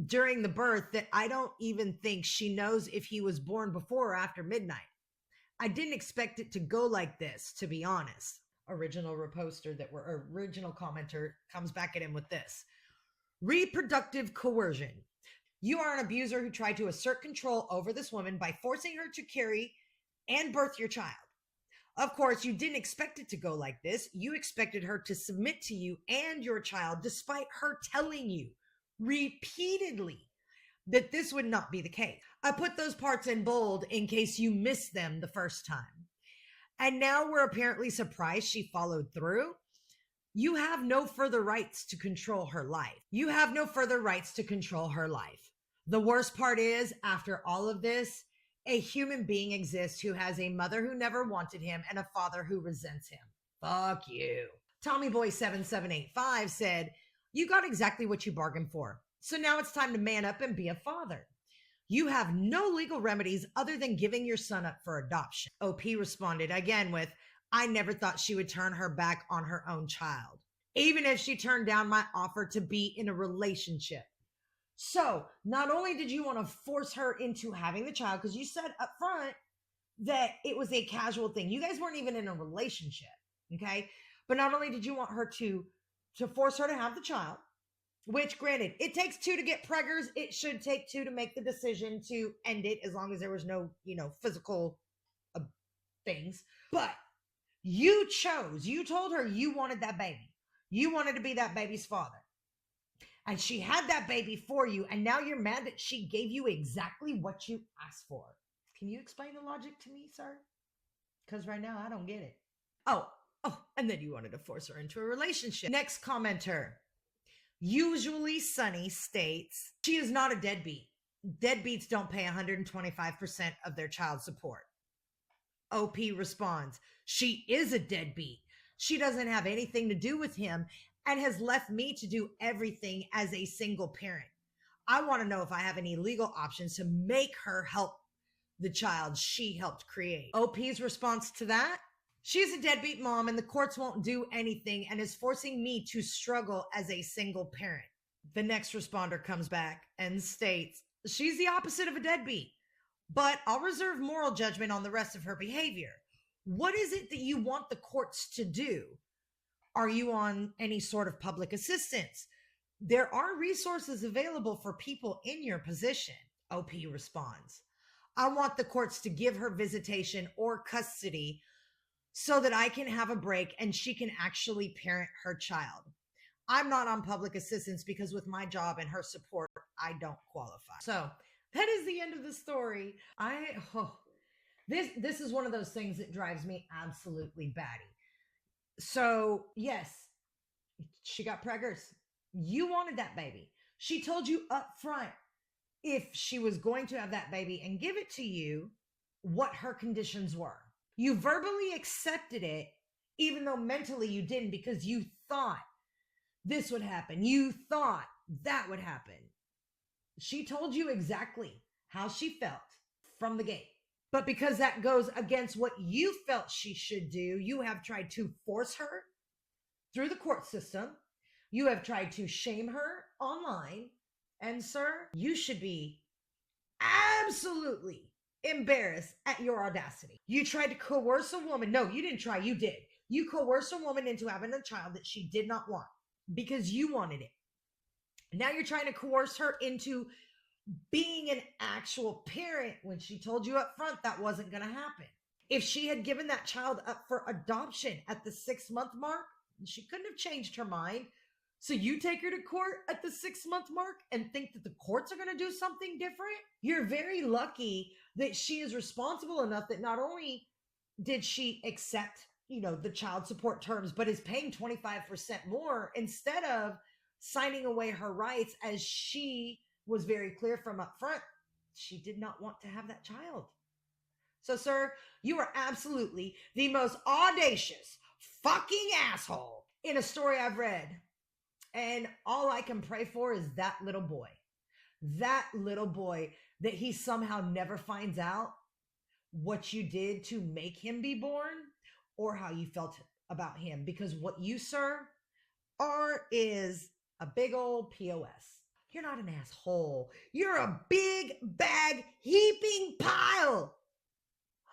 during the birth that I don't even think she knows if he was born before or after midnight. I didn't expect it to go like this, to be honest. Original commenter comes back at him with this. Reproductive coercion. You are an abuser who tried to assert control over this woman by forcing her to carry and birth your child. Of course, you didn't expect it to go like this. You expected her to submit to you and your child, despite her telling you repeatedly that this would not be the case. I put those parts in bold in case you missed them the first time. And now we're apparently surprised she followed through. You have no further rights to control her life. You have no further rights to control her life. The worst part is, after all of this, a human being exists who has a mother who never wanted him and a father who resents him. Fuck you. TommyBoy7785 said, you got exactly what you bargained for. So now it's time to man up and be a father. You have no legal remedies other than giving your son up for adoption. OP responded again with, I never thought she would turn her back on her own child, even if she turned down my offer to be in a relationship. So not only did you want to force her into having the child, because you said up front that it was a casual thing. You guys weren't even in a relationship, okay? But not only did you want her to force her to have the child, which granted, it takes two to get preggers. It should take two to make the decision to end it, as long as there was no, physical things. But you told her you wanted that baby. You wanted to be that baby's father. And she had that baby for you, and now you're mad that she gave you exactly what you asked for. Can you explain the logic to me, sir? Because right now I don't get it. Oh, and then you wanted to force her into a relationship. Next commenter, Usually Sunny, states, she is not a deadbeat. Deadbeats don't pay 125% of their child support. OP responds, she is a deadbeat. She doesn't have anything to do with him and has left me to do everything as a single parent. I want to know if I have any legal options to make her help the child she helped create. OP's response to that? She's a deadbeat mom and the courts won't do anything and is forcing me to struggle as a single parent. The next responder comes back and states, she's the opposite of a deadbeat, but I'll reserve moral judgment on the rest of her behavior. What is it that you want the courts to do? Are you on any sort of public assistance? There are resources available for people in your position. OP responds, I want the courts to give her visitation or custody so that I can have a break and she can actually parent her child. I'm not on public assistance because with my job and her support, I don't qualify. So that is the end of the story. This is one of those things that drives me absolutely batty. So yes, she got preggers. You wanted that baby. She told you up front if she was going to have that baby and give it to you, what her conditions were. You verbally accepted it, even though mentally you didn't, because you thought this would happen. You thought that would happen. She told you exactly how she felt from the gate. But because that goes against what you felt she should do, you have tried to force her through the court system. You have tried to shame her online. And sir, you should be absolutely embarrassed at your audacity. You tried to coerce a woman. No, you didn't try. You did. You coerced a woman into having a child that she did not want because you wanted it. Now you're trying to coerce her into being an actual parent when she told you up front that wasn't going to happen. If she had given that child up for adoption at the 6-month mark, she couldn't have changed her mind. So you take her to court at the 6-month mark and think that the courts are going to do something different? You're very lucky that she is responsible enough that not only did she accept, the child support terms, but is paying 25% more instead of signing away her rights, as she was very clear from up front. She did not want to have that child. So, sir, you are absolutely the most audacious fucking asshole in a story I've read. And all I can pray for is that little boy that he somehow never finds out what you did to make him be born or how you felt about him. Because what you, sir, are is a big old POS. You're not an asshole. You're a big bag heaping pile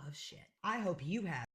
of shit. I hope you have